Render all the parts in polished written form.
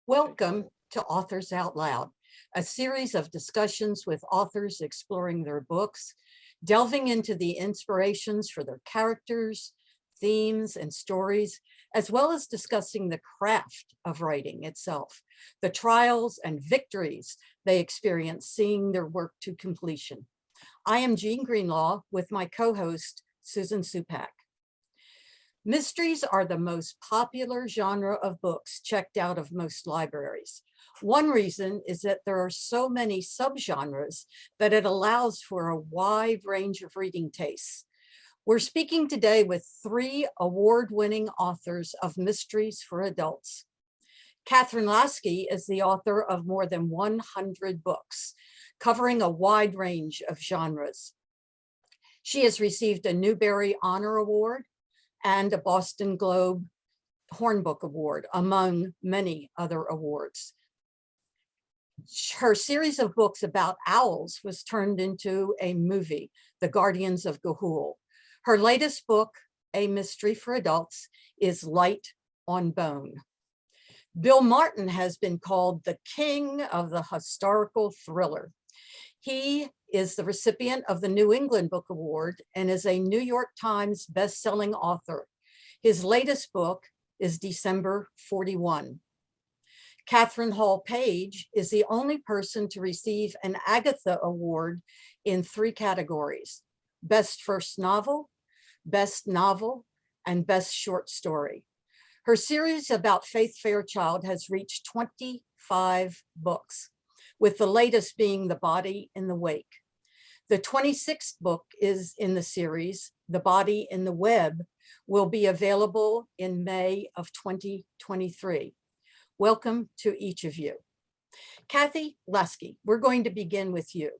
Welcome to Authors Out Loud, a series of discussions with authors exploring their books, delving into the inspirations for their characters, themes, and stories, as well as discussing the craft of writing itself, the trials and victories they experience seeing their work to completion. I am Jean Greenlaw with my co-host, Susan Supak. Mysteries are the most popular genre of books checked out of most libraries. One reason is that there are so many subgenres that it allows for a wide range of reading tastes. We're speaking today with three award-winning authors of mysteries for adults. Catherine Lasky is the author of more than 100 books, covering a wide range of genres. She has received a Newbery Honor Award and a Boston Globe Hornbook Award, among many other awards. Her series of books about owls was turned into a movie, The Guardians of Ga'Hoole. Her latest book, A Mystery for Adults, is Light on Bone. Bill Martin has been called the king of the historical thriller. He is the recipient of the New England Book Award and is a New York Times best-selling author. His latest book is December 41. Catherine Hall Page is the only person to receive an Agatha Award in 3 categories: Best First Novel, and Best Short Story. Her series about Faith Fairchild has reached 25 books, with the latest being The Body in the Wake. The 26th book is in the series, The Body in the Web, will be available in May of 2023. Welcome to each of you. Kathy Lasky, we're going to begin with you.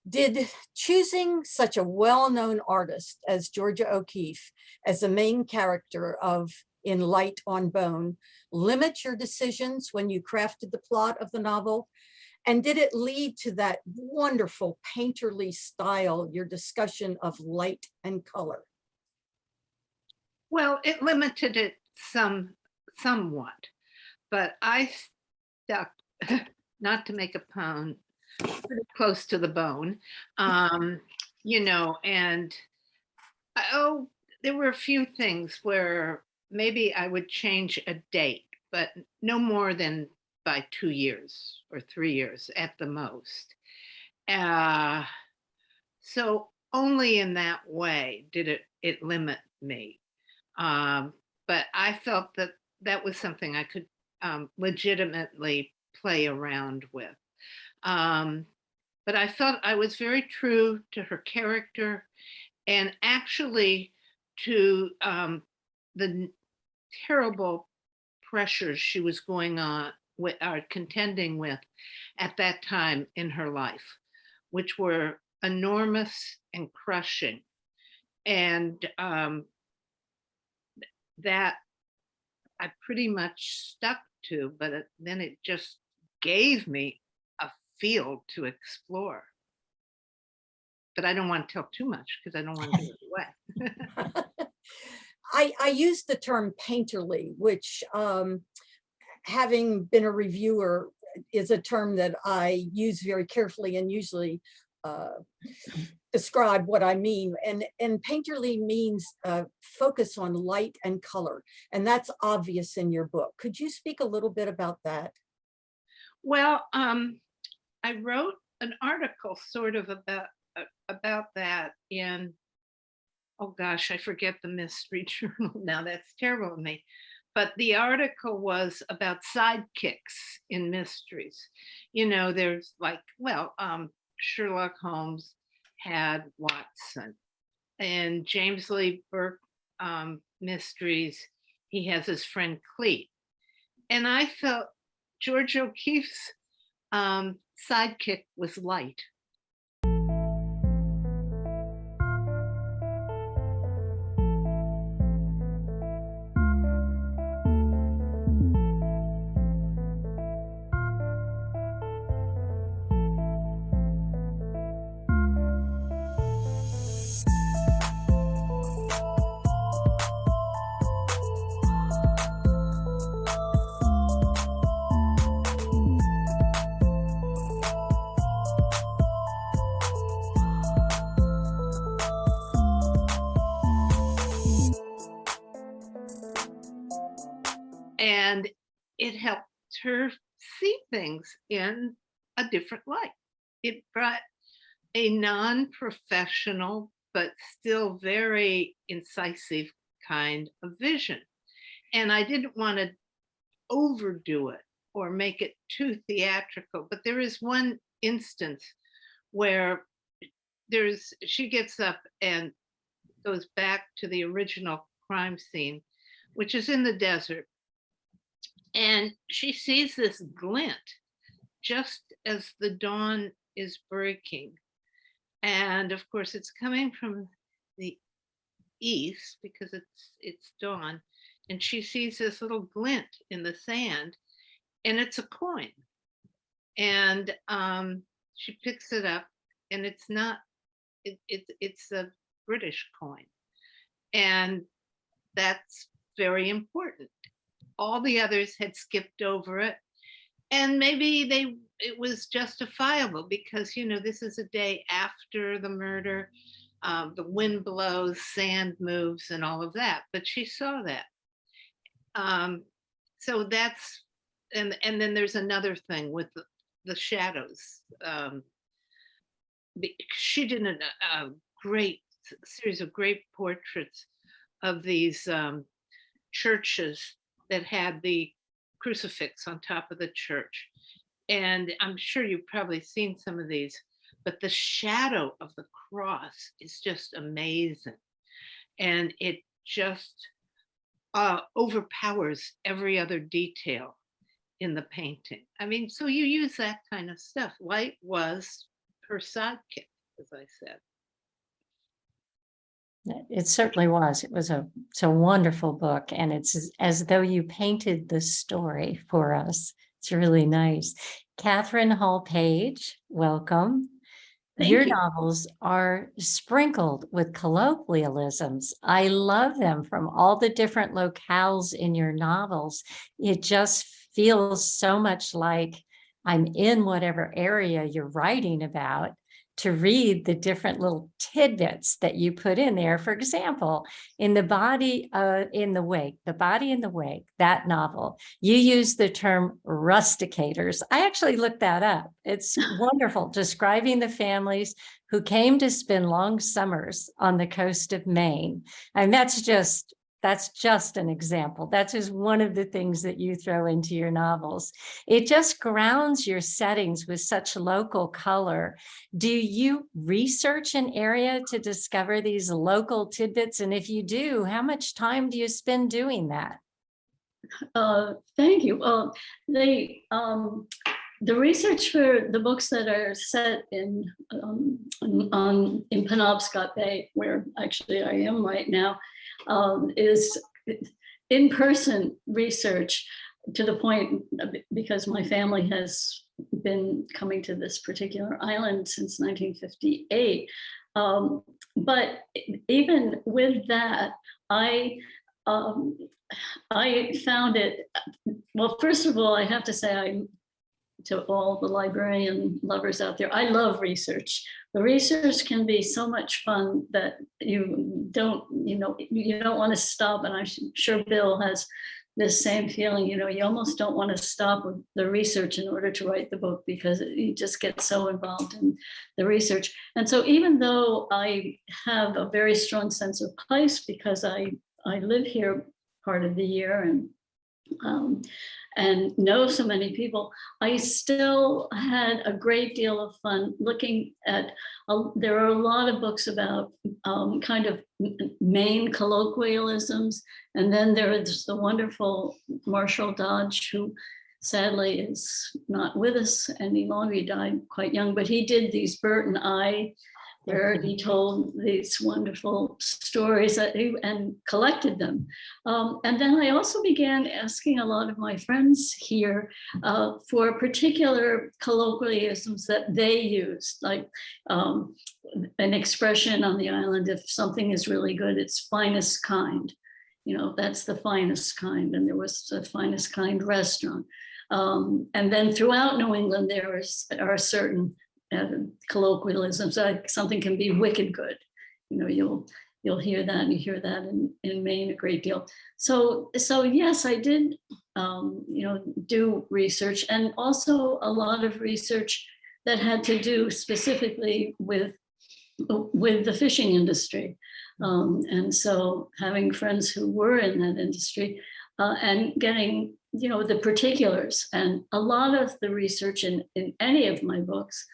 Did choosing such a well-known artist as Georgia O'Keeffe as the main character of In Light on Bone limit your decisions when you crafted the plot of the novel? And did it lead to that wonderful painterly style, your discussion of light and color? Well, it limited it somewhat, but I stuck, not to make a pun, pretty close to the bone, and there were a few things where maybe I would change a date, but no more than by 2 years or 3 years at the most. So only in that way did it limit me. But I felt that that was something I could legitimately play around with. But I felt I was very true to her character and actually to the terrible pressures she was contending with at that time in her life, which were enormous and crushing. And that I pretty much stuck to, but then it just gave me a field to explore. But I don't want to tell too much because I don't want to give it away. I use the term painterly, which having been a reviewer is a term that I use very carefully and usually describe what I mean. And painterly means focus on light and color. And that's obvious in your book. Could you speak a little bit about that? Well, I wrote an article sort of about that in, oh gosh, I forget the mystery journal now. That's terrible of me. But the article was about sidekicks in mysteries. There's like, Sherlock Holmes had Watson, and James Lee Burke mysteries, he has his friend Cleet. And I felt George O'Keeffe's sidekick was light. And it helped her see things in a different light. It brought a non-professional, but still very incisive kind of vision. And I didn't want to overdo it or make it too theatrical, but there is one instance where she gets up and goes back to the original crime scene, which is in the desert. And she sees this glint just as the dawn is breaking. And of course, it's coming from the east because it's dawn. And she sees this little glint in the sand, and it's a coin. And she picks it up, and it's not. It's a British coin, and that's very important. All the others had skipped over it, and maybe it was justifiable because this is a day after the murder. The wind blows, sand moves, and all of that. But she saw that. So that's and then there's another thing with the shadows. She did a great series of great portraits of these churches that had the crucifix on top of the church. And I'm sure you've probably seen some of these, but the shadow of the cross is just amazing. And it just overpowers every other detail in the painting. I mean, so you use that kind of stuff. Light was her sidekick, as I said. It certainly was. It's a wonderful book, and it's as though you painted the story for us. It's really nice. Catherine Hall Page, welcome. Thank Your you. novels are sprinkled with colloquialisms. I love them from all the different locales in your novels. It just feels so much like I'm in whatever area you're writing about to read the different little tidbits that you put in there. For example, in The Body in the Wake, that novel, you use the term rusticators. I actually looked that up. It's wonderful, describing the families who came to spend long summers on the coast of Maine. And that's just an example. That's just one of the things that you throw into your novels. It just grounds your settings with such local color. Do you research an area to discover these local tidbits? And if you do, how much time do you spend doing that? Thank you. The research for the books that are set in Penobscot Bay, where actually I am right now, is in-person research, to the point because my family has been coming to this particular island since 1958. But even with that, I found it, well, first of all, I have to say, to all the librarian lovers out there, I love research. The research can be so much fun that you don't want to stop. And I'm sure Bill has this same feeling, you almost don't want to stop with the research in order to write the book because you just get so involved in the research. And so even though I have a very strong sense of place because I live here part of the year and know so many people, I still had a great deal of fun looking at, there are a lot of books about kind of Maine colloquialisms. And then there is the wonderful Marshall Dodge, who sadly is not with us any longer. He died quite young, but he did these Bert and I, where he told these wonderful stories and collected them. And then I also began asking a lot of my friends here for particular colloquialisms that they used, like an expression on the island, if something is really good, it's finest kind. That's the finest kind. And there was the finest kind restaurant. And then throughout New England, there are certain colloquialisms, like something can be wicked good. You'll hear that, and you hear that in Maine a great deal. So yes, I did do research, and also a lot of research that had to do specifically with the fishing industry. And so having friends who were in that industry and getting, the particulars, and a lot of the research in any of my books,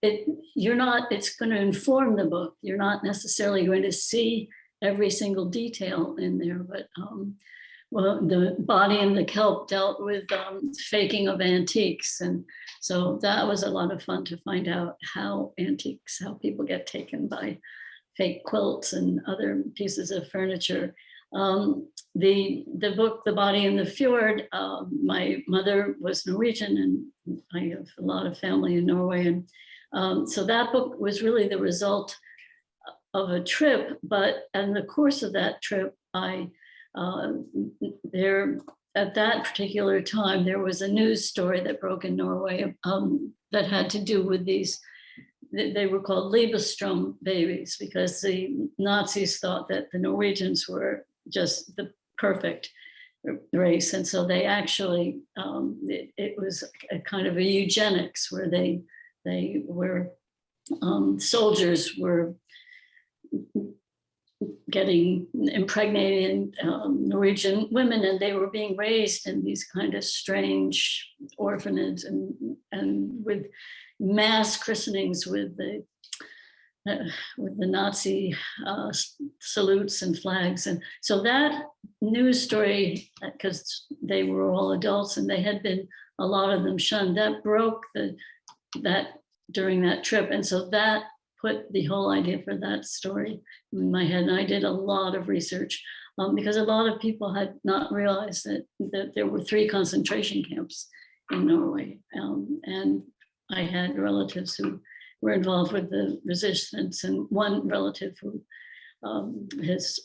it's going to inform the book. You're not necessarily going to see every single detail in there, but well, the Body and the Kelp dealt with faking of antiques. And so that was a lot of fun to find out how people get taken by fake quilts and other pieces of furniture. The book, The Body in the Fjord, my mother was Norwegian, and I have a lot of family in Norway. And so that book was really the result of a trip, but in the course of that trip, at that particular time, there was a news story that broke in Norway that had to do with these, they were called Liebestrom babies, because the Nazis thought that the Norwegians were just the perfect race. And so they actually, it was a kind of a eugenics where they were, soldiers were getting impregnated Norwegian women, and they were being raised in these kind of strange orphanages and with mass christenings with the Nazi salutes and flags. And so that news story, because they were all adults and they had been, a lot of them shunned, that broke that during that trip. And so that put the whole idea for that story in my head. And I did a lot of research because a lot of people had not realized that there were 3 concentration camps in Norway. And I had relatives who were involved with the resistance, and one relative who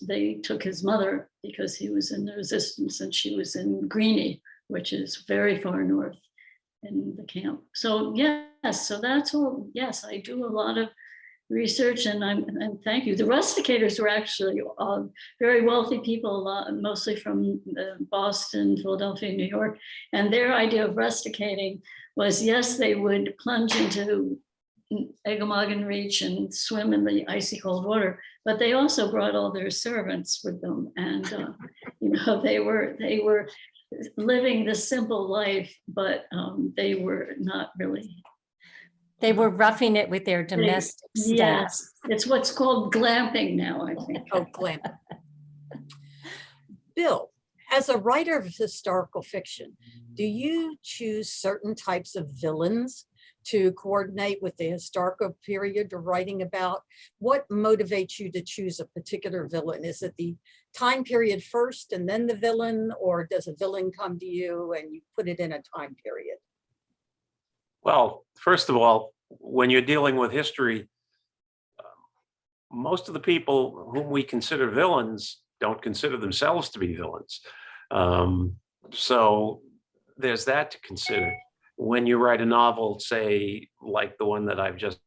they took his mother because he was in the resistance, and she was in Greenie, which is very far north in the camp. So yes, so that's all. Yes, I do a lot of research, and thank you. The rusticators were actually very wealthy people, mostly from Boston, Philadelphia, New York. And their idea of rusticating was, yes, they would plunge into Eggemogen Reach and swim in the icy cold water, but they also brought all their servants with them. And they were living the simple life, but they were not really. They were roughing it with their domestic staff. Yes, it's what's called glamping now, I think. Oh, glamping. Bill, as a writer of historical fiction, do you choose certain types of villains to coordinate with the historical period you're writing about? What motivates you to choose a particular villain? Is it the time period first and then the villain, or does a villain come to you and you put it in a time period? Well, first of all, when you're dealing with history, most of the people whom we consider villains don't consider themselves to be villains. So there's that to consider. When you write a novel, say, like the one that I've just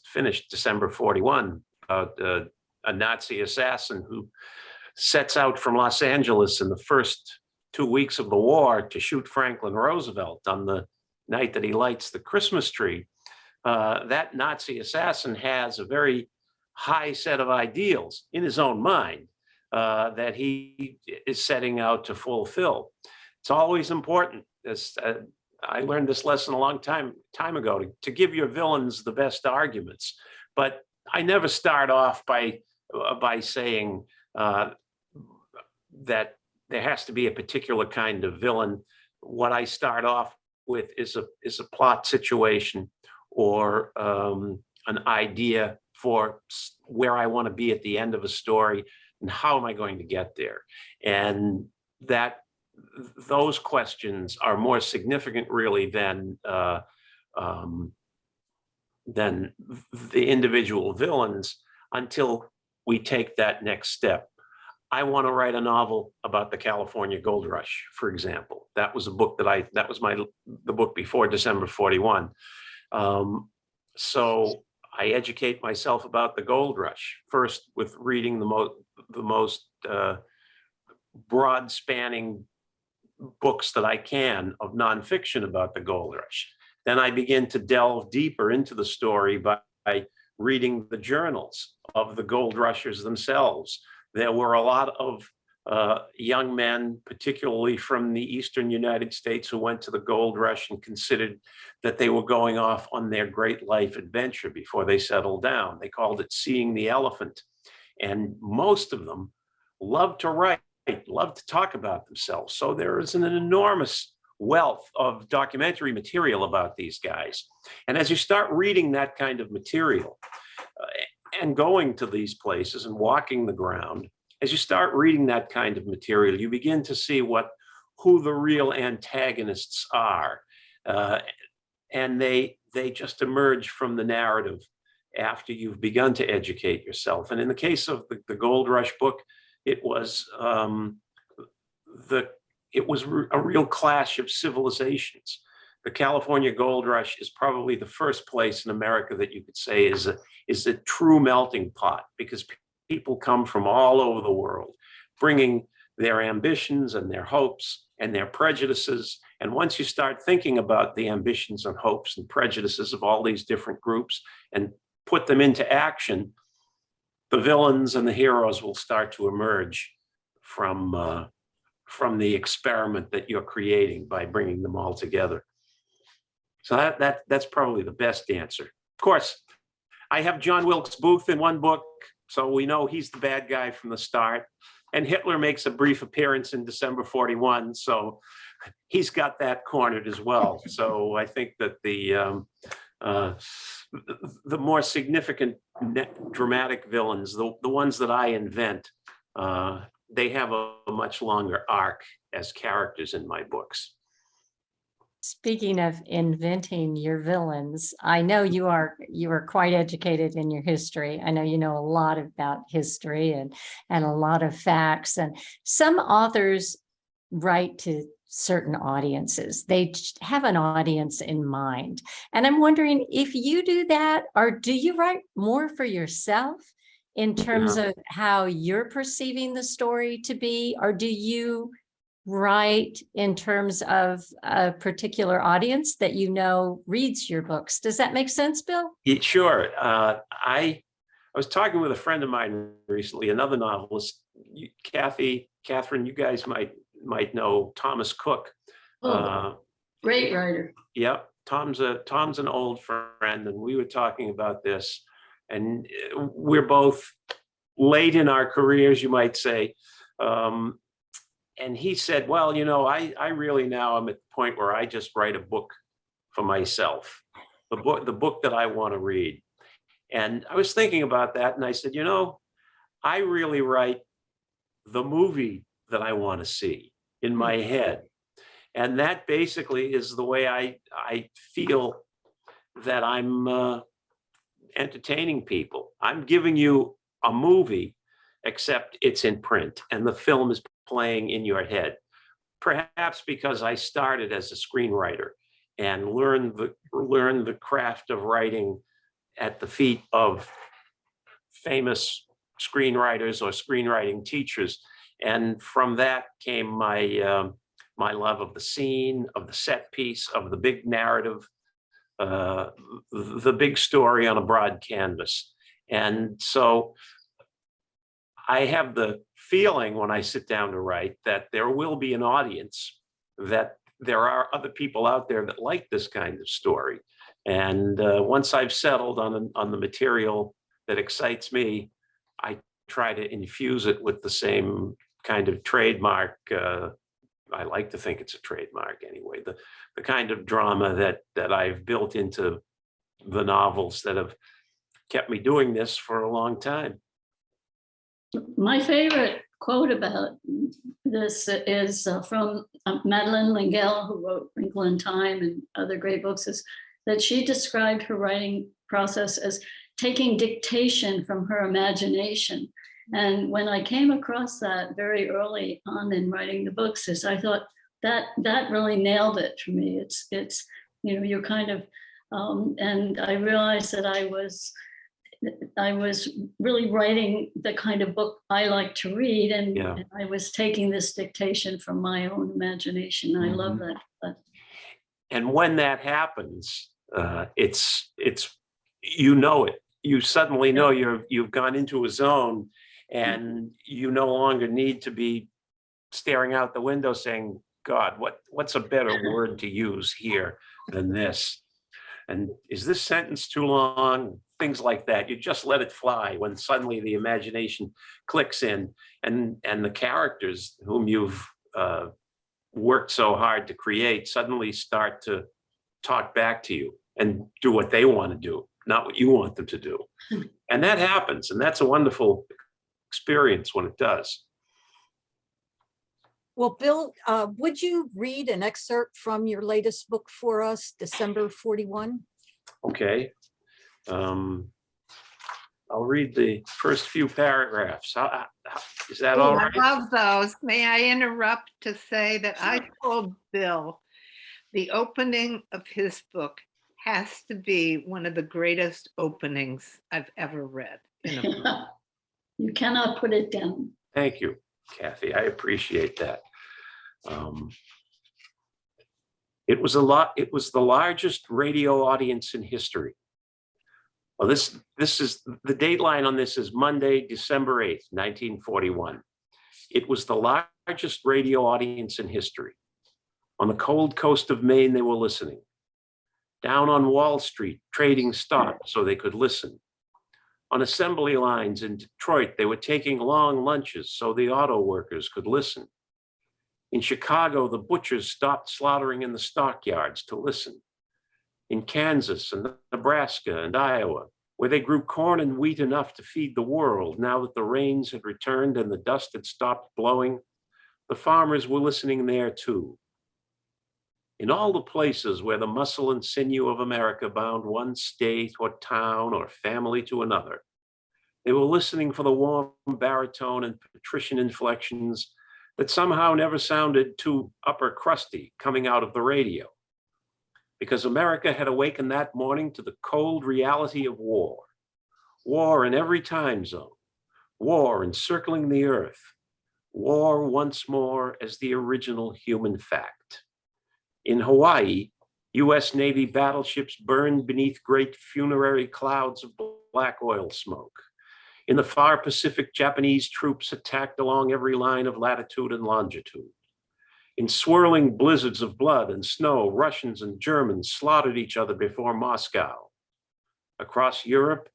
finished, December 41, about a Nazi assassin who sets out from Los Angeles in the first 2 weeks of the war to shoot Franklin Roosevelt on the night that he lights the Christmas tree, that Nazi assassin has a very high set of ideals in his own mind that he is setting out to fulfill. It's always important, as I learned this lesson a long time ago, to give your villains the best arguments. But I never start off by saying that there has to be a particular kind of villain. What I start off with is a plot situation or an idea for where I want to be at the end of a story and how am I going to get there. And those questions are more significant really than the individual villains until we take that next step. I want to write a novel about the California Gold Rush, for example. That was a book that was the book before December 41. So I educate myself about the gold rush first with reading the most broad spanning books that I can of nonfiction about the gold rush. Then I begin to delve deeper into the story by reading the journals of the gold rushers themselves. There were a lot of young men, particularly from the eastern United States, who went to the gold rush and considered that they were going off on their great life adventure before they settled down. They called it seeing the elephant. And most of them loved to write, loved to talk about themselves. So there is an enormous wealth of documentary material about these guys. And as you start reading that kind of material and going to these places and walking the ground, as you start reading that kind of material, you begin to see who the real antagonists are. And they just emerge from the narrative after you've begun to educate yourself. And in the case of the Gold Rush book, it was a real clash of civilizations. The California Gold Rush is probably the first place in America that you could say is a true melting pot, because people come from all over the world, bringing their ambitions and their hopes and their prejudices. And once you start thinking about the ambitions and hopes and prejudices of all these different groups and put them into action, the villains and the heroes will start to emerge from the experiment that you're creating by bringing them all together. So that's probably the best answer. Of course, I have John Wilkes Booth in one book, so we know he's the bad guy from the start. And Hitler makes a brief appearance in December 41, so he's got that cornered as well. So I think that the more significant dramatic villains, the ones that I invent, they have a much longer arc as characters in my books. Speaking of inventing your villains, I know you are quite educated in your history. I know you know a lot about history and a lot of facts. And some authors write to certain audiences. They have an audience in mind. And I'm wondering if you do that, or do you write more for yourself in terms of how you're perceiving the story to be, or do you write in terms of a particular audience that you know reads your books? Does that make sense, Bill? Sure. I was talking with a friend of mine recently, another novelist, Catherine, you guys might know Thomas Cook. Great writer. Yep. Tom's an old friend, and we were talking about this, and we're both late in our careers, you might say. And he said, well, I really now am at the point where I just write a book for myself, the book that I want to read. And I was thinking about that, and I said, I really write the movie that I want to see in my head. And that basically is the way I feel that I'm entertaining people. I'm giving you a movie, except it's in print, and the film is playing in your head. Perhaps because I started as a screenwriter and learned the craft of writing at the feet of famous screenwriters or screenwriting teachers. And from that came my love of the scene, of the set piece, of the big narrative, the big story on a broad canvas. And so I have the feeling when I sit down to write that there will be an audience, that there are other people out there that like this kind of story. And once I've settled on the material that excites me, I try to infuse it with the same kind of trademark. I like to think it's a trademark anyway, the kind of drama that I've built into the novels that have kept me doing this for a long time. My favorite quote about this is from Madeleine L'Engle, who wrote Wrinkle in Time and other great books, is that she described her writing process as taking dictation from her imagination. And when I came across that very early on in writing the books, I thought that really nailed it for me. It's you're kind of, and I realized that I was I was really writing the kind of book I like to read, and, Yeah. and I was taking this dictation from my own imagination. I love that. But And when that happens, it's you know it. You suddenly know you've gone into a zone, and you no longer need to be staring out the window saying, God, what's a better word to use here than this? And is this sentence too long? Things like that. You just let it fly when suddenly the imagination clicks in, and the characters whom you've worked so hard to create suddenly start to talk back to you and do what they want to do, not what you want them to do. And that happens, and that's a wonderful experience when it does. Well, Bill, would you read an excerpt from your latest book for us, December 41? Okay. I'll read the first few paragraphs. Is that all right? I love those. May I interrupt to say that I told Bill the opening of his book has to be one of the greatest openings I've ever read in a book. you cannot put it down. Thank you, Kathy. I appreciate that. It was the largest radio audience in history. Well, this is the dateline on this is Monday, December 8th, 1941. It was the largest radio audience in history. On the cold coast of Maine, they were listening. Down on Wall Street, trading stock so they could listen. On assembly lines in Detroit, they were taking long lunches so the auto workers could listen. In Chicago, the butchers stopped slaughtering in the stockyards to listen. In Kansas and Nebraska and Iowa, where they grew corn and wheat enough to feed the world, now that the rains had returned and the dust had stopped blowing, the farmers were listening there too. In all the places where the muscle and sinew of America bound one state or town or family to another, they were listening for the warm baritone and patrician inflections that somehow never sounded too upper crusty coming out of the radio. Because America had awakened that morning to the cold reality of war. War in every time zone. War encircling the earth. War once more as the original human fact. In Hawaii, US Navy battleships burned beneath great funerary clouds of black oil smoke. In the far Pacific, Japanese troops attacked along every line of latitude and longitude. In swirling blizzards of blood and snow, Russians and Germans slaughtered each other before Moscow. Across Europe,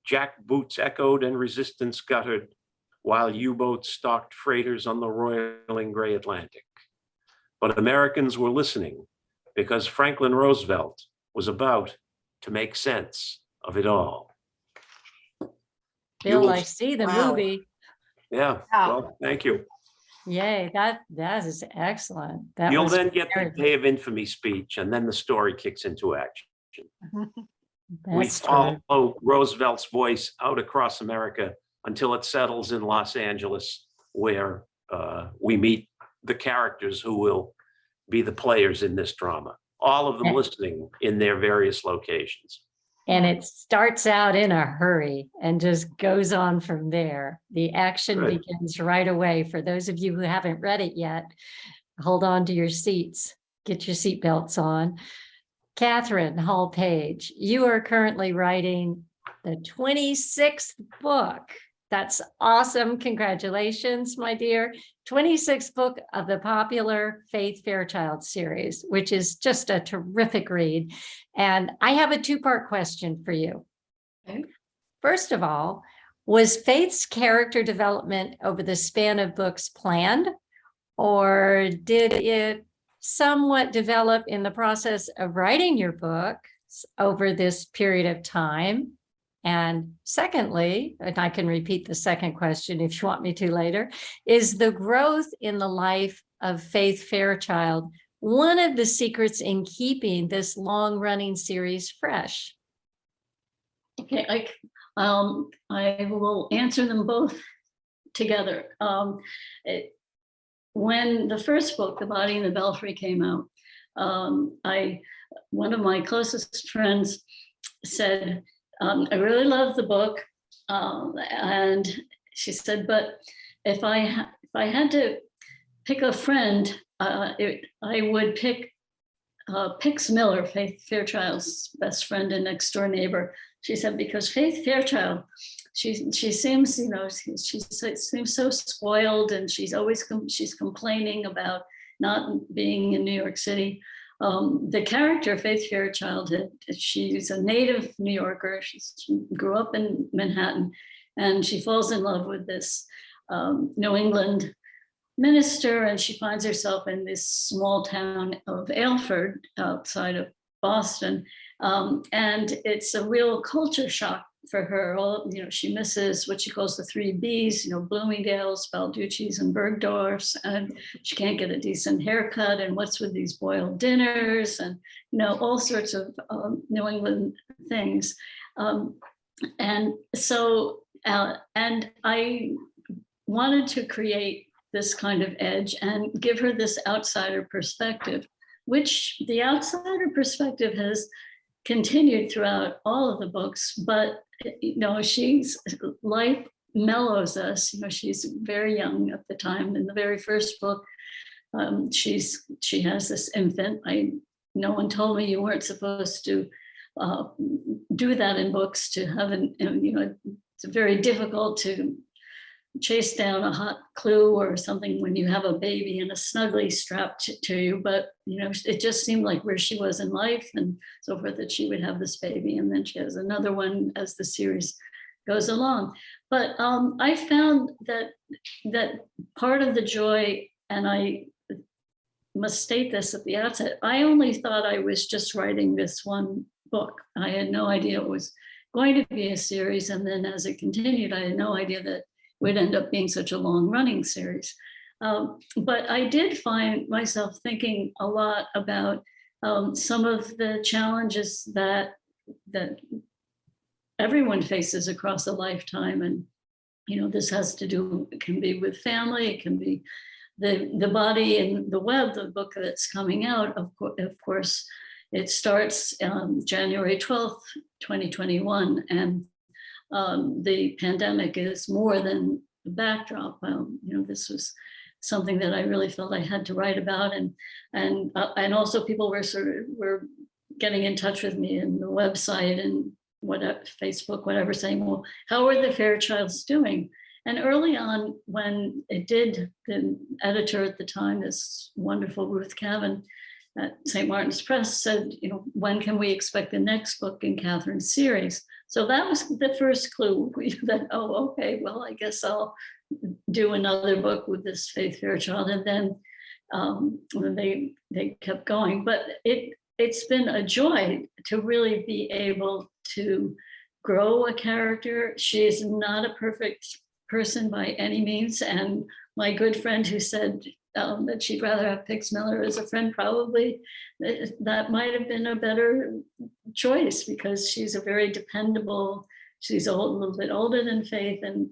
jackboots echoed and resistance guttered, while U-boats stalked freighters on the roiling gray Atlantic. But Americans were listening because Franklin Roosevelt was about to make sense of it all. Bill, I see the Wow. movie. Yeah, well, thank you. Yay, that is excellent. That You'll was then get the very- Day of Infamy speech, and then the story kicks into action. We that's true. follow Roosevelt's voice out across America until it settles in Los Angeles, where we meet the characters who will be the players in this drama, all of them Yeah. listening in their various locations. And it starts out in a hurry and just goes on from there. The action Good. begins right away. For those of you who haven't read it yet, hold on to your seats, get your seatbelts on. Catherine Hall Page, you are currently writing the 26th book. That's awesome. Congratulations, my dear. 26th book of the popular Faith Fairchild series, which is just a terrific read. And I have a two-part question for you. Okay. First of all, was Faith's character development over the span of books planned, or did it somewhat develop in the process of writing your book over this period of time? And secondly, and I can repeat the second question if you want me to later, is the growth in the life of Faith Fairchild one of the secrets in keeping this long-running series fresh? Okay, I will answer them both together. When the first book, The Body in the Belfry, came out, one of my closest friends said, I really love the book. And she said, but if I had to pick a friend, I would pick Pix Miller, Faith Fairchild's best friend and next door neighbor. She said, because Faith Fairchild, she seems, you know, she seems so spoiled, and she's always she's complaining about not being in New York City. The character Faith Fairchild, she's a native New Yorker. She grew up in Manhattan, and she falls in love with this New England minister, and she finds herself in this small town of Aylford outside of Boston. And it's a real culture shock for her. You know, she misses what she calls the 3 Bs, you know, Bloomingdale's, Balducci's, and Bergdorf's, and she can't get a decent haircut. And what's with these boiled dinners, and, you know, all sorts of New England things. And so, and I wanted to create this kind of edge and give her this outsider perspective, which the outsider perspective has continued throughout all of the books. But, you know, life mellows us. You know, she's very young at the time. In the very first book, she has this infant. No one told me you weren't supposed to do that in books, to have you know, it's very difficult to chase down a hot clue or something when you have a baby and a snuggly strapped to you. But, you know, it just seemed like where she was in life and so forth, that she would have this baby, and then she has another one as the series goes along. But I found that part of the joy, and I must state this at the outset, I only thought I was just writing this one book. I had no idea it was going to be a series. And then as it continued, I had no idea that would end up being such a long running series. But I did find myself thinking a lot about some of the challenges that everyone faces across a lifetime. And, you know, this has to do, it can be with family, it can be the body and the web, the book that's coming out. Of course, it starts January 12th, 2021. And the pandemic is more than the backdrop. You know, this was something that I really felt I had to write about, and also people were getting in touch with me in the website and Facebook, whatever, saying, well, how are the Fairchilds doing? And early on, when the editor at the time, this wonderful Ruth Cavan at St. Martin's Press, said, you know, when can we expect the next book in Catherine's series? So that was the first clue that, oh, okay, well, I guess I'll do another book with this Faith Fairchild. And then they kept going. But it's been a joy to really be able to grow a character. She is not a perfect person by any means. And my good friend who said that she'd rather have Pix Miller as a friend, probably that might have been a better choice, because she's a very dependable, she's a little bit older than Faith, and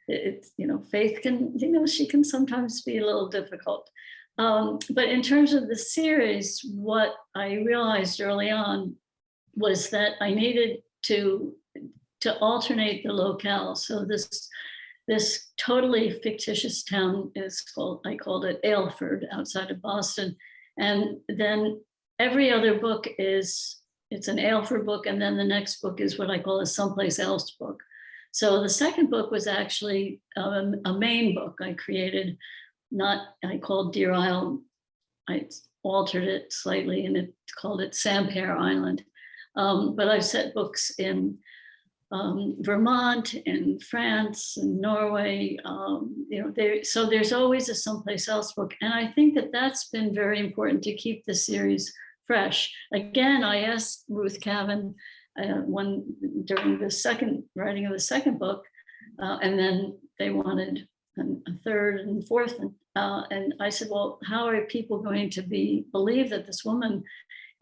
it's, you know, Faith can, you know, she can sometimes be a little difficult. But in terms of the series, what I realized early on was that I needed to alternate the locale. So this totally fictitious town is called, I called it Aylford, outside of Boston. And then every other book it's an Aylford book. And then the next book is what I call a someplace else book. So the second book was actually a Maine book I created, I called Deer Isle. I altered it slightly and called it Sampere Island. But I've set books in Vermont, in France, and Norway, you know, so there's always a someplace else book. And I think that that's been very important to keep the series fresh. Again, I asked Ruth Cavan during the writing of the second book, and then they wanted a third and fourth. And I said, well, how are people going to believe that this woman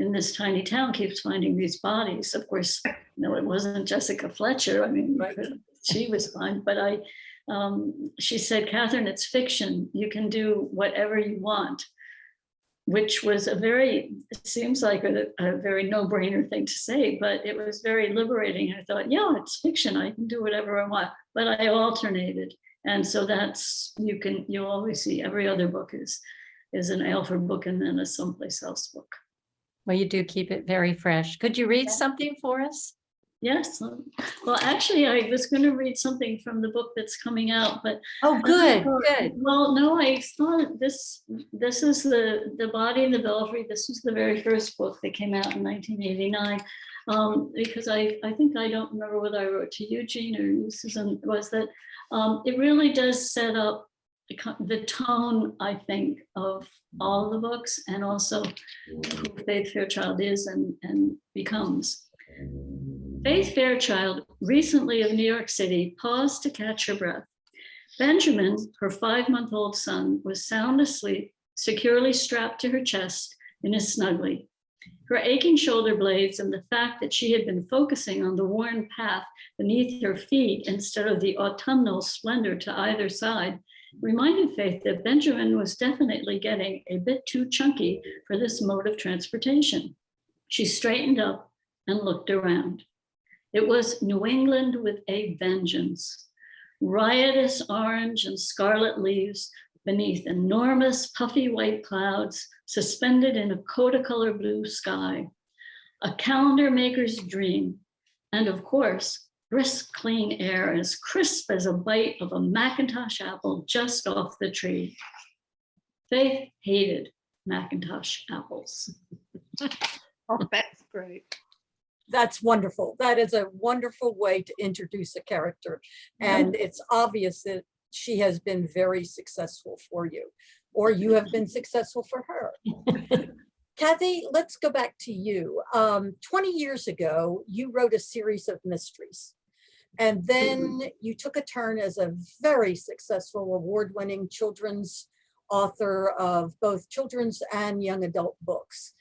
in this tiny town keeps finding these bodies? Of course, no, it wasn't Jessica Fletcher. I mean, right. She was fine, but she said, Catherine, it's fiction. You can do whatever you want. which was it seems like a very no-brainer thing to say, but it was very liberating. I thought, yeah, it's fiction. I can do whatever I want, but I alternated. And so that's, you'll always see every other book is an Alfred book and then a someplace else book. Well, you do keep it very fresh. Could you read something for us? Yes. Well, actually, I was going to read something from the book that's coming out, but Oh, good, good. well, no, I thought this is the Body and the Belfry. This was the very first book that came out in 1989. Because I think, I don't remember whether I wrote to Eugene or you, Susan, was that it really does set up the tone, I think, of all the books, and also who Faith Fairchild is and becomes. Faith Fairchild, recently of New York City, paused to catch her breath. Benjamin, her 5-month-old son, was sound asleep, securely strapped to her chest in his snuggly. Her aching shoulder blades and the fact that she had been focusing on the worn path beneath her feet instead of the autumnal splendor to either side reminded Faith that Benjamin was definitely getting a bit too chunky for this mode of transportation. She straightened up and looked around. It was New England with a vengeance. Riotous orange and scarlet leaves beneath enormous puffy white clouds suspended in a Coda-color blue sky. A calendar maker's dream. And of course, brisk, clean air as crisp as a bite of a Macintosh apple just off the tree. Faith hated Macintosh apples. Oh, that's great. That's wonderful. That is a wonderful way to introduce a character. And it's obvious that she has been very successful for you, or you have been successful for her. Kathy, let's go back to you. 20 years ago, you wrote a series of mysteries. And then you took a turn as a very successful award-winning children's author of both children's and young adult books.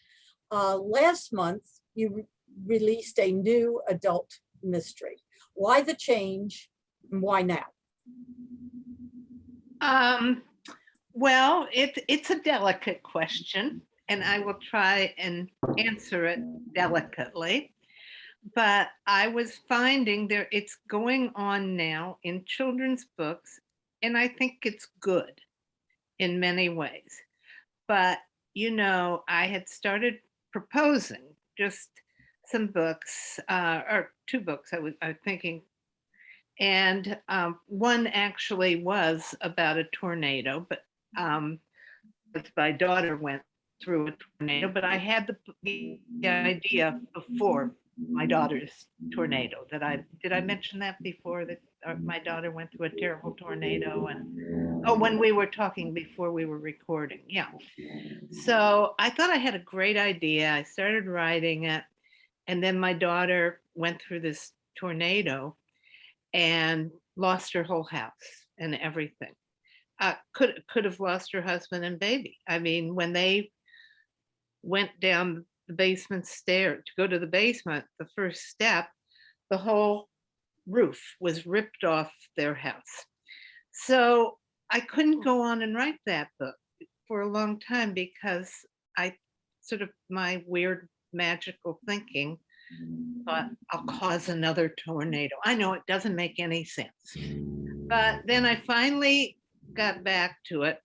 Last month, you released a new adult mystery. Why the change and why now? Well, it's a delicate question, and I will try and answer it delicately. But I was finding it's going on now in children's books, and I think it's good in many ways. But, I had started proposing just some books, or 2 books I was thinking. And one actually was about a tornado, but my daughter went through a tornado, but I had the idea before my daughter's tornado did I mention that before, that my daughter went through a terrible tornado? And when we were talking before we were recording. Yeah. So I thought I had a great idea. I started writing it. And then my daughter went through this tornado and lost her whole house and everything. Could have lost her husband and baby. I mean, when they went down the basement stair to go to the basement, the first step, the whole roof was ripped off their house. So I couldn't go on and write that book for a long time because my weird magical thinking thought, I'll cause another tornado. I know it doesn't make any sense. But then I finally got back to it,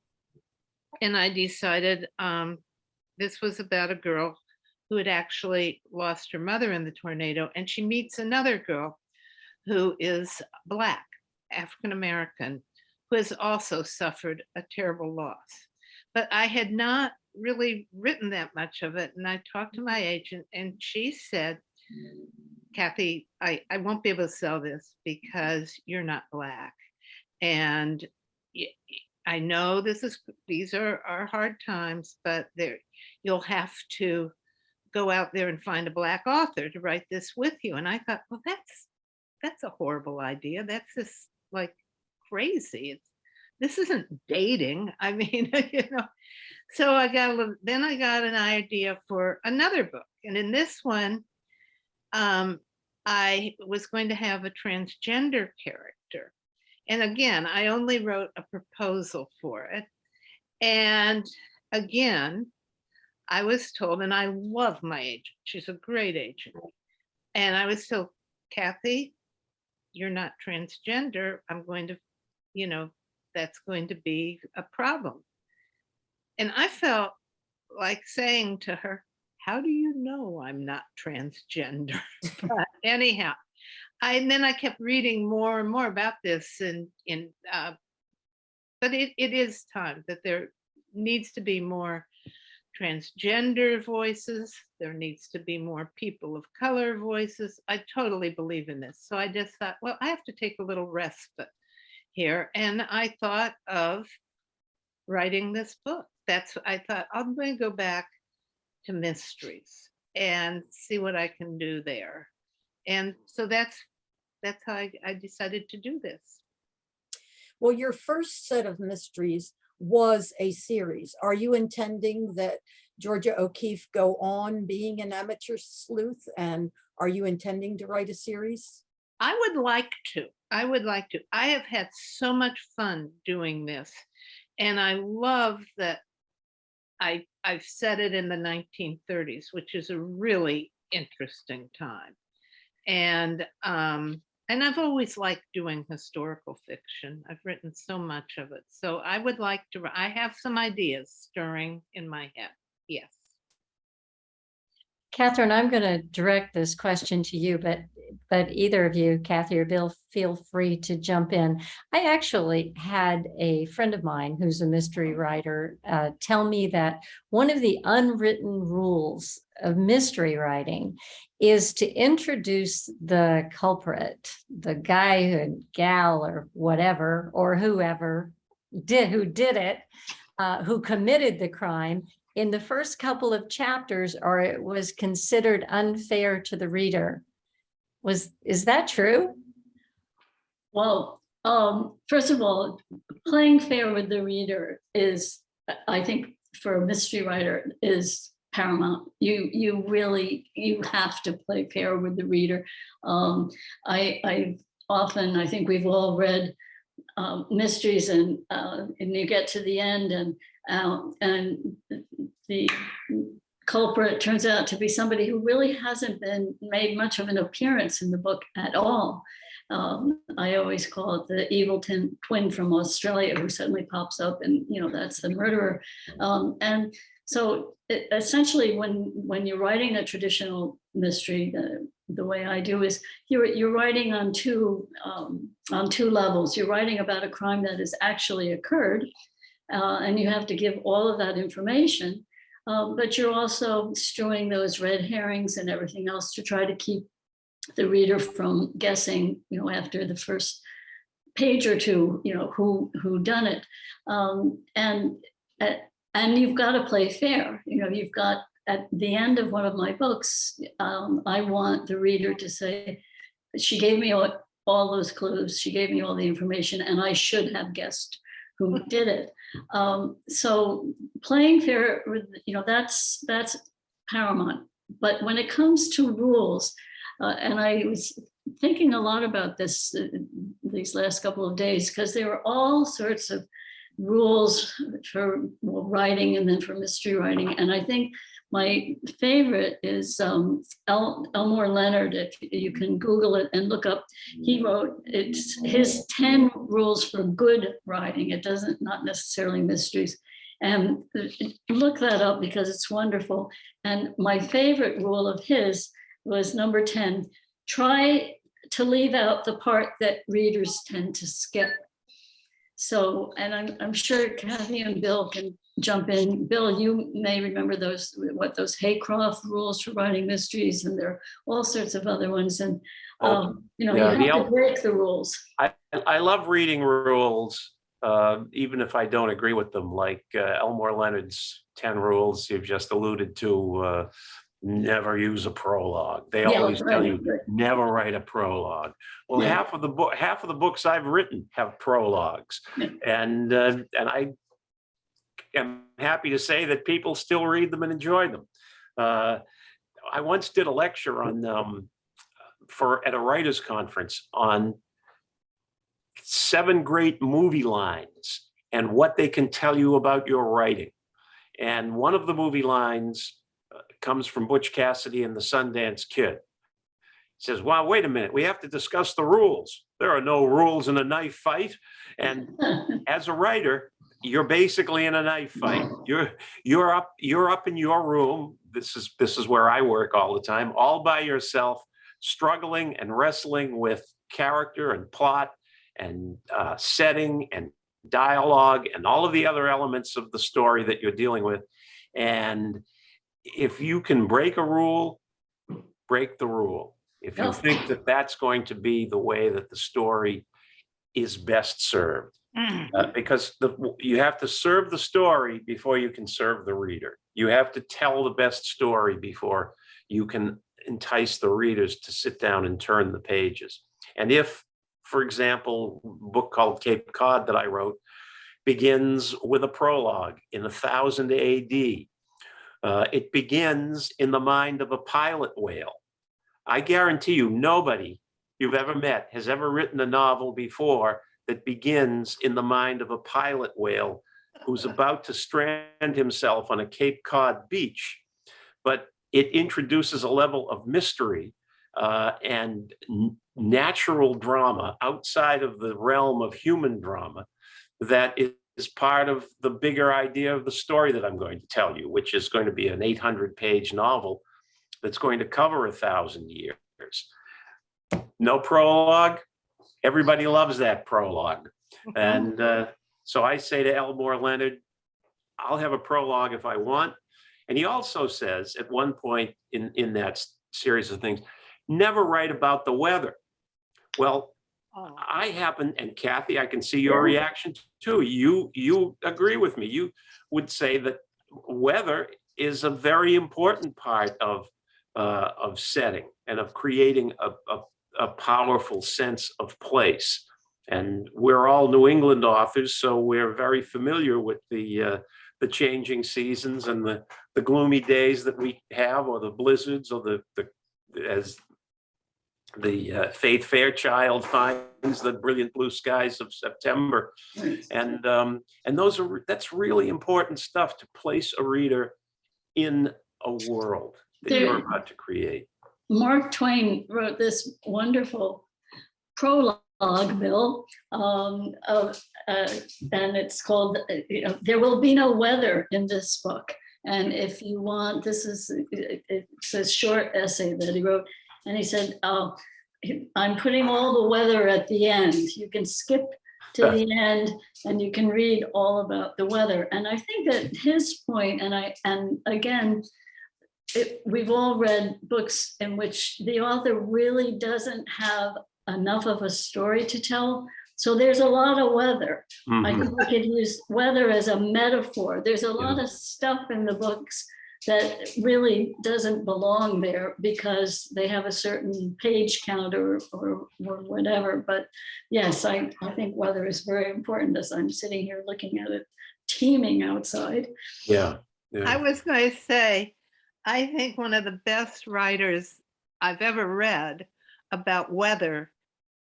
and I decided this was about a girl who had actually lost her mother in the tornado, and she meets another girl who is Black, African American, who has also suffered a terrible loss. But I had not really written that much of it, and I talked to my agent, and she said, Kathy, I won't be able to sell this because you're not Black. And I know these are hard times, but you'll have to go out there and find a Black author to write this with you. And I thought, well, that's a horrible idea. That's just like crazy. This isn't dating. I mean, So I got an idea for another book. And in this one, I was going to have a transgender character. And again, I only wrote a proposal for it. And again, I was told, and I love my agent, she's a great agent. And I was told, Kathy, you're not transgender. I'm going to, that's going to be a problem. And I felt like saying to her, how do you know I'm not transgender? But anyhow, and then I kept reading more and more about this, but it is time that there needs to be more transgender voices. There needs to be more people of color voices. I totally believe in this. So I just thought, well, I have to take a little respite here. And I thought of writing this book. I thought, I'm going to go back to mysteries and see what I can do there. And so that's how I decided to do this. Well, your first set of mysteries was a series. Are you intending that Georgia O'Keeffe go on being an amateur sleuth? And are you intending to write a series? I would like to. I have had so much fun doing this. And I love that I've set it in the 1930s, which is a really interesting time. And I've always liked doing historical fiction. I've written so much of it. So I would like to, I have some ideas stirring in my head. Yes. Catherine, I'm going to direct this question to you, but either of you, Kathy or Bill, feel free to jump in. I actually had a friend of mine who's a mystery writer tell me that one of the unwritten rules of mystery writing is to introduce the culprit, the guy and gal or whatever, or whoever who did it, who committed the crime, in the first couple of chapters, or it was considered unfair to the reader. Is that true? Well, first of all, playing fair with the reader is, I think, for a mystery writer, is paramount. You have to play fair with the reader. I think we've all read mysteries, and you get to the end, and the culprit turns out to be somebody who really hasn't been made much of an appearance in the book at all. I always call it the evil twin from Australia who suddenly pops up, and that's the murderer. And so essentially, when you're writing a traditional mystery, the way I do is you're writing on two levels. You're writing about a crime that has actually occurred, and you have to give all of that information. But you're also strewing those red herrings and everything else to try to keep the reader from guessing, after the first page or two, who done it. And you've got to play fair. You've got, at the end of one of my books, I want the reader to say, she gave me all those clues, she gave me all the information, and I should have guessed who did it. So playing fair, that's paramount. But when it comes to rules, and I was thinking a lot about this these last couple of days, because there are all sorts of rules for writing and then for mystery writing. And I think my favorite is Elmore Leonard. If you can Google it and look up, he wrote, it's his 10 rules for good writing. It not necessarily mysteries. And look that up because it's wonderful. And my favorite rule of his was number 10, try to leave out the part that readers tend to skip. So, and I'm sure Kathy and Bill can jump in. Bill, you may remember those Haycroft rules for writing mysteries, and there are all sorts of other ones. And you have to break the rules. I love reading rules, even if I don't agree with them, like Elmore Leonard's 10 rules you've just alluded to. Never use a prologue. They always tell you never write a prologue. Well, half of the books I've written have prologues, and I am happy to say that people still read them and enjoy them. I once did a lecture on at a writers' conference on 7 great movie lines and what they can tell you about your writing. And one of the movie lines comes from Butch Cassidy and the Sundance Kid. He says, "Wow, wait a minute, we have to discuss the rules. There are no rules in a knife fight." And as a writer, you're basically in a knife fight. You're up in your room. This is where I work all the time, all by yourself, struggling and wrestling with character and plot and setting and dialogue and all of the other elements of the story that you're dealing with. And if you can break a rule, break the rule. If you think that that's going to be the way that the story is best served. Because you have to serve the story before you can serve the reader. You have to tell the best story before you can entice the readers to sit down and turn the pages. And if, for example, a book called Cape Cod that I wrote begins with a prologue in 1000 AD, it begins in the mind of a pilot whale. I guarantee you, nobody you've ever met has ever written a novel before that begins in the mind of a pilot whale who's about to strand himself on a Cape Cod beach. But it introduces a level of mystery and natural drama outside of the realm of human drama that is part of the bigger idea of the story that I'm going to tell you, which is going to be an 800-page novel that's going to cover 1,000 years. No prologue. Everybody loves that prologue. And so I say to Elmore Leonard, I'll have a prologue if I want. And he also says at one point in that series of things, never write about the weather. Well, I happen, and Kathy, I can see your reaction too. You agree with me. You would say that weather is a very important part of setting and of creating a powerful sense of place. And we're all New England authors, so we're very familiar with the changing seasons and the gloomy days that we have, or the blizzards, or the as the Faith Fairchild finds the brilliant blue skies of September. And that's really important stuff to place a reader in a world that you're about to create. Mark Twain wrote this wonderful prologue, Bill, and it's called, There Will Be No Weather in this book. And if you want, it's a short essay that he wrote. And he said, I'm putting all the weather at the end. You can skip to the end and you can read all about the weather. And I think that his point, and again, we've all read books in which the author really doesn't have enough of a story to tell. So there's a lot of weather. Mm-hmm. I think we could use weather as a metaphor. There's a lot of stuff in the books that really doesn't belong there because they have a certain page count or whatever. But yes, I think weather is very important as I'm sitting here looking at it teeming outside. Yeah. I was going to say, I think one of the best writers I've ever read about weather,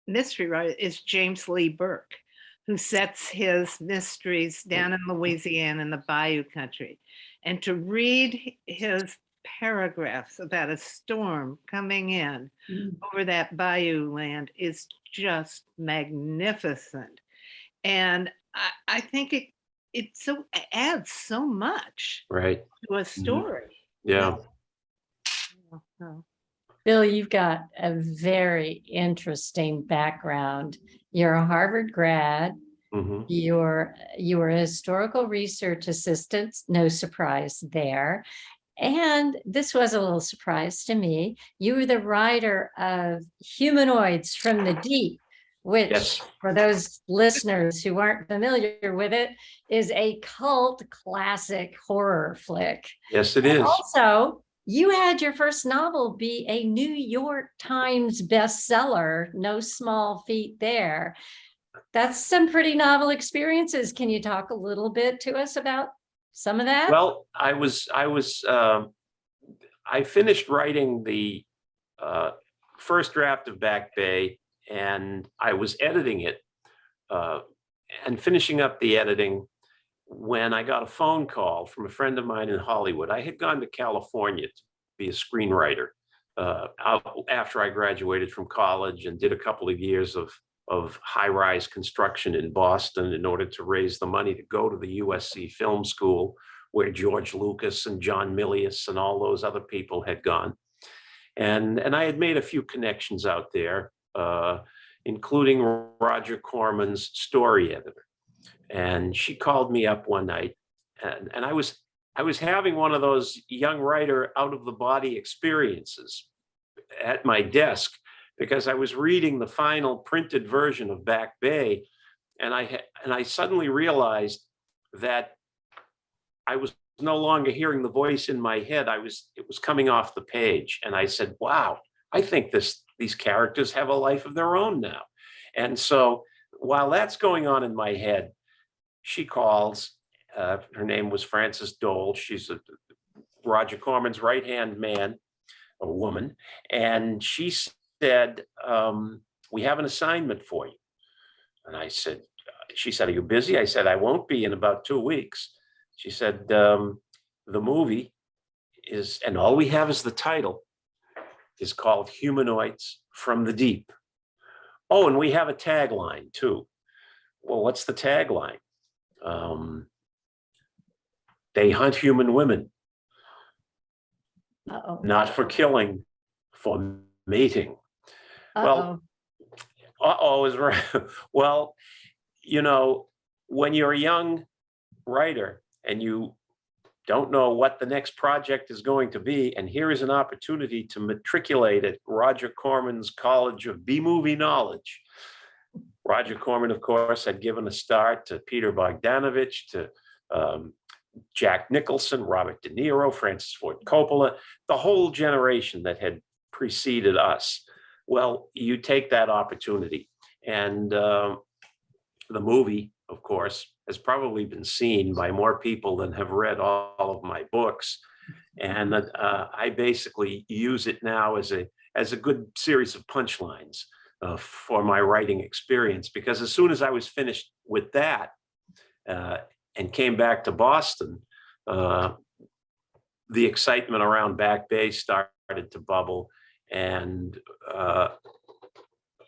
mystery writer, is James Lee Burke, who sets his mysteries down in Louisiana in the Bayou country. And to read his paragraphs about a storm coming in over that Bayou land is just magnificent. And I think it adds so much to a story. Yeah. Bill, you've got a very interesting background. You're a Harvard grad. Mm-hmm. You were a historical research assistant, no surprise there. And this was a little surprise to me. You were the writer of Humanoids from the Deep, which for those listeners who aren't familiar with it, is a cult classic horror flick. Yes, it is. Also, you had your first novel be a New York Times bestseller, no small feat there. That's some pretty novel experiences. Can you talk a little bit to us about some of that? Well, I finished writing the first draft of Back Bay, and I was editing it and finishing up the editing when I got a phone call from a friend of mine in Hollywood. I had gone to California to be a screenwriter after I graduated from college and did a couple of years of high-rise construction in Boston in order to raise the money to go to the USC Film School, where George Lucas and John Milius and all those other people had gone. And I had made a few connections out there, including Roger Corman's story editor. And she called me up one night, and I was having one of those young writer out of the body experiences at my desk, because I was reading the final printed version of Back Bay, and I suddenly realized that I was no longer hearing the voice in my head. It was coming off the page, and I said, "Wow, I think these characters have a life of their own now." And so while that's going on in my head, she calls. Her name was Frances Dole. She's Roger Corman's right-hand man, a woman, and she said, "We have an assignment for you." And I said, she said, "Are you busy?" I said, "I won't be in about 2 weeks." She said, "The movie is, and all we have is the title, is called Humanoids from the Deep. Oh, and we have a tagline too." "Well, what's the tagline?" "They hunt human women, Uh-oh. not for killing, for mating." Well, Uh-oh. is right. Well, when you're a young writer and you don't know what the next project is going to be, and here is an opportunity to matriculate at Roger Corman's College of B-Movie Knowledge. Roger Corman, of course, had given a start to Peter Bogdanovich, to Jack Nicholson, Robert De Niro, Francis Ford Coppola, the whole generation that had preceded us. Well, you take that opportunity, and the movie, of course, has probably been seen by more people than have read all of my books. And I basically use it now as a good series of punchlines for my writing experience, because as soon as I was finished with that and came back to Boston, the excitement around Back Bay started to bubble. And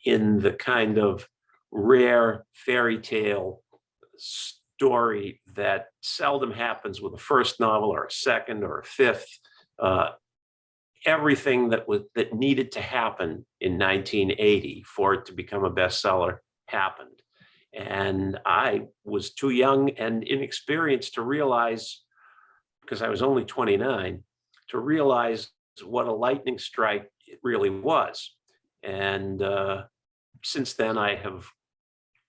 in the kind of rare fairy tale story that seldom happens with a first novel or a second or a fifth, everything that needed to happen in 1980 for it to become a bestseller happened. And I was too young and inexperienced to realize, because I was only 29, to realize what a lightning strike it really was. And since then, I have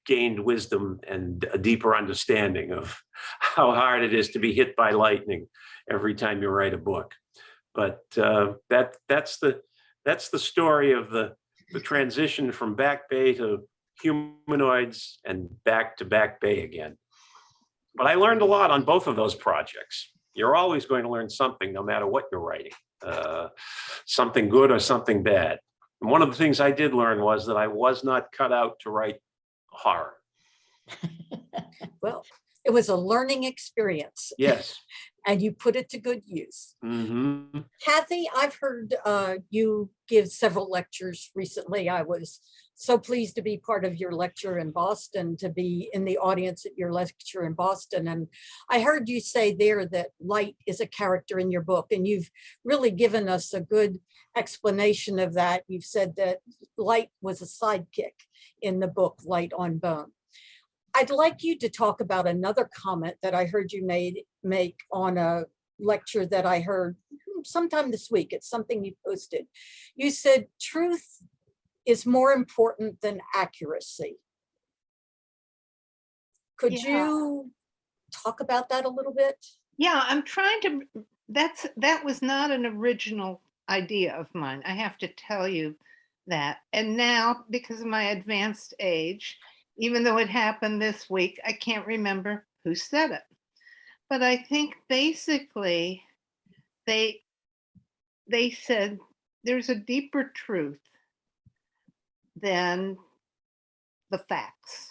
gained wisdom and a deeper understanding of how hard it is to be hit by lightning every time you write a book. But that's the story of the transition from Back Bay to Humanoids and back to Back Bay again. But I learned a lot on both of those projects. You're always going to learn something, no matter what you're writing, something good or something bad. And one of the things I did learn was that I was not cut out to write horror. Well, it was a learning experience. Yes. And you put it to good use. Mm-hmm. Kathy, I've heard you give several lectures recently. I was so pleased to be part of your lecture in Boston, to be in the audience at your lecture in Boston. And I heard you say there that light is a character in your book, and you've really given us a good explanation of that. You've said that light was a sidekick in the book, Light on Bone. I'd like you to talk about another comment that I heard you make on a lecture that I heard sometime this week. It's something you posted. You said truth is more important than accuracy. Could you talk about that a little bit? Yeah, I'm trying to, that was not an original idea of mine. I have to tell you that. And now, because of my advanced age, even though it happened this week, I can't remember who said it. But I think basically they said there's a deeper truth than the facts.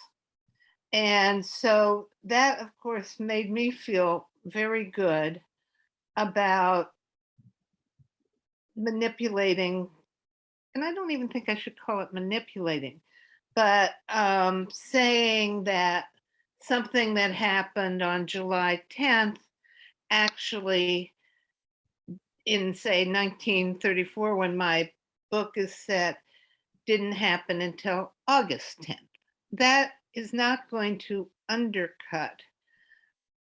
And so that, of course, made me feel very good about manipulating, and I don't even think I should call it manipulating, but saying that something that happened on July 10th actually in, say, 1934, when my book is set, didn't happen until August 10th. That is not going to undercut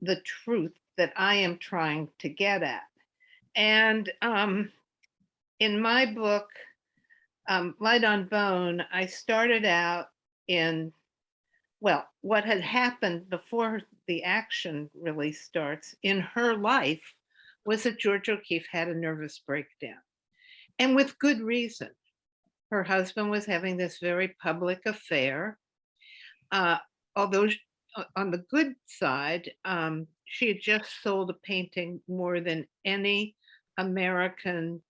the truth that I am trying to get at. And in my book, Light on Bone, I started out in, well, what had happened before the action really starts in her life was that George O'Keeffe had a nervous breakdown, and with good reason. Her husband was having this very public affair. Although on the good side, she had just sold a painting more than any American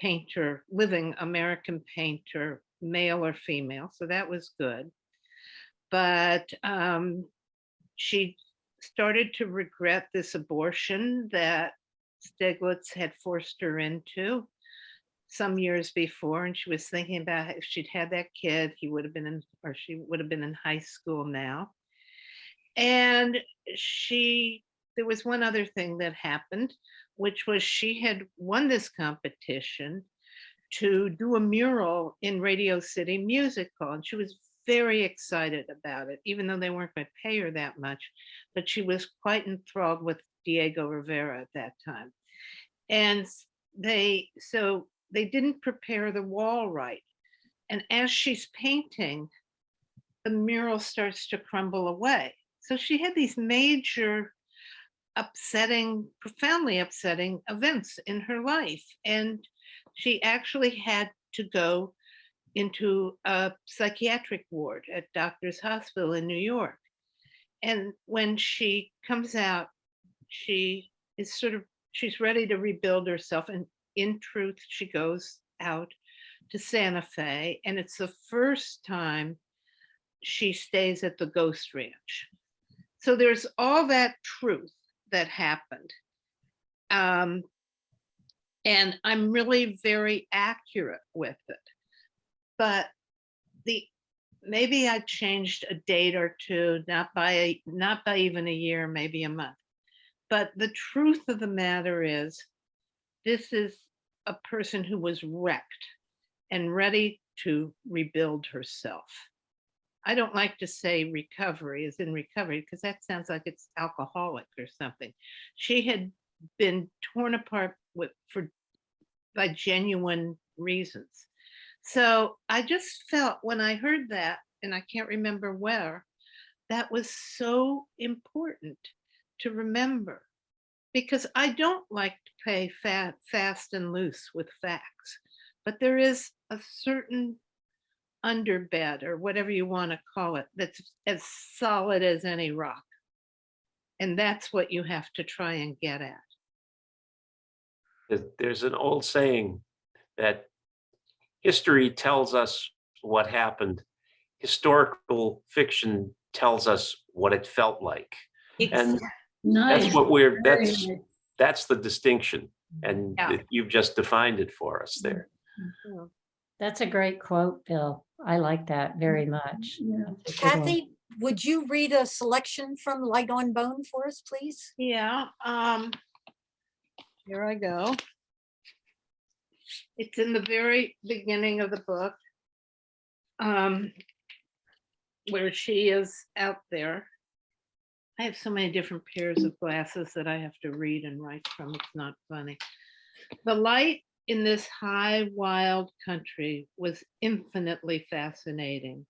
painter, living American painter, male or female. So that was good. But she started to regret this abortion that Stieglitz had forced her into some years before, and she was thinking about if she'd had that kid, he would have been in, or she would have been in high school now. And there was one other thing that happened, which was she had won this competition to do a mural in Radio City Music Hall, and she was very excited about it, even though they weren't going to pay her that much, but she was quite enthralled with Diego Rivera at that time. And they didn't prepare the wall right. And as she's painting, the mural starts to crumble away. So she had these major upsetting, profoundly upsetting events in her life. And she actually had to go into a psychiatric ward at Doctors Hospital in New York. And when she comes out, she's ready to rebuild herself. And in truth, she goes out to Santa Fe, and it's the first time she stays at the Ghost Ranch. So there's all that truth that happened. And I'm really very accurate with it. But maybe I changed a date or two, not by even a year, maybe a month. But the truth of the matter is, this is a person who was wrecked and ready to rebuild herself. I don't like to say recovery as in recovery, because that sounds like it's alcoholic or something. She had been torn apart by genuine reasons. So I just felt when I heard that, and I can't remember where, that was so important to remember, because I don't like to play fast and loose with facts, but there is a certain underbed, or whatever you want to call it, that's as solid as any rock. And that's what you have to try and get at. There's an old saying that history tells us what happened. Historical fiction tells us what it felt like. And Nice. that's what that's the distinction. And Yeah. you've just defined it for us there. That's a great quote, Bill. I like that very much. Yeah. That's a good one. Kathy, would you read a selection from Light on Bone for us, please? Yeah, here I go. It's in the very beginning of the book, where she is out there. I have so many different pairs of glasses that I have to read and write from. It's not funny. The light in this high, wild country was infinitely fascinating,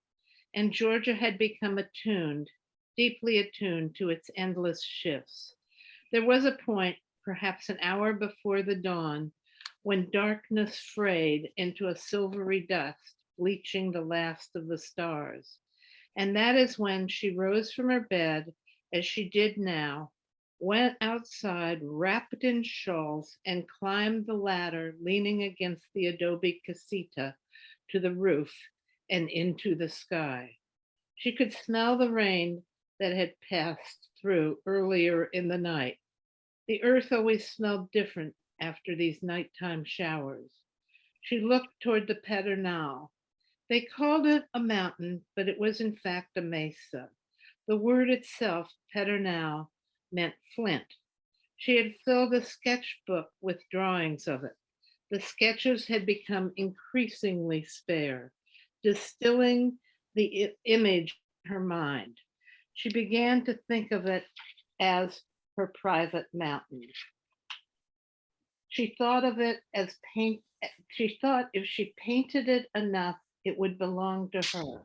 and Georgia had become attuned, deeply attuned to its endless shifts. There was a point, perhaps an hour before the dawn, when darkness frayed into a silvery dust, bleaching the last of the stars. And that is when she rose from her bed, as she did now, went outside wrapped in shawls, and climbed the ladder leaning against the adobe casita to the roof and into the sky. She could smell the rain that had passed through earlier in the night. The earth always smelled different after these nighttime showers. She looked toward the Pedernal. They called it a mountain, but it was in fact a mesa. The word itself, Pedernal, meant flint. She had filled a sketchbook with drawings of it. The sketches had become increasingly spare, distilling the image in her mind. She began to think of it as her private mountain. She thought of it as paint. She thought if she painted it enough, it would belong to her.